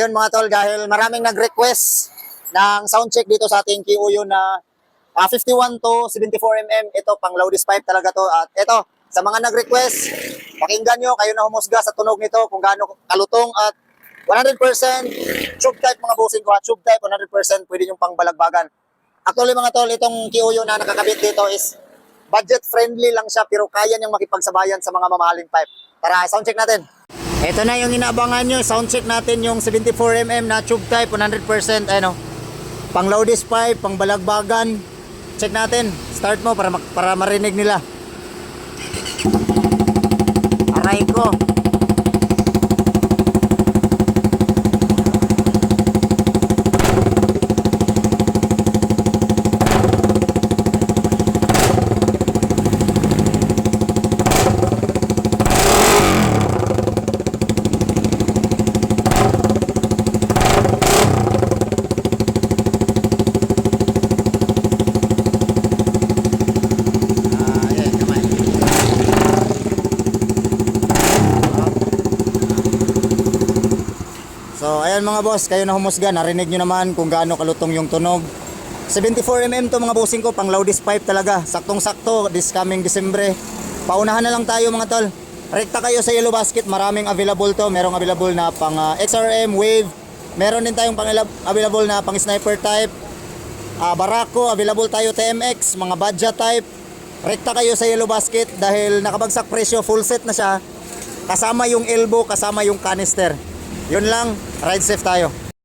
Ayun mga tol, dahil maraming nag-request ng sound check dito sa ating QU na 51 to 74 ito pang loudest pipe talaga to. At ito, sa mga nag-request, pakinggan nyo, kayo na humusga sa tunog nito kung gaano kalutong at 100% tube type mga bossing ko. Tube type 100% pwede yung pangbalagbagan. Actually mga tol, itong QU na nakakabit dito is budget friendly lang siya pero kaya niyang makipagsabayan sa mga mamahaling pipe. Tara, sound check natin. Ito na yung inaabangan nyo, sound check natin yung 74 na tube type 100%, ano, pang loudest pipe, pang balagbagan. Check natin, start mo para marinig nila. Aray ko. So ayan mga boss, kayo na humusga, narinig nyo naman kung gaano kalutong yung tunog. 74 to mga bossing ko, pang loudest pipe talaga. Saktong sakto this coming Disyembre. Paunahan na lang tayo mga tol. Rekta kayo sa Yellow Basket, maraming available to. Merong available na pang XRM, Wave. Meron din tayong pang available na pang sniper type. Barako, available tayo TMX, mga Badja type. Rekta kayo sa Yellow Basket dahil nakabagsak presyo, full set na siya. Kasama yung elbow, kasama yung canister. Yun lang, ride safe tayo.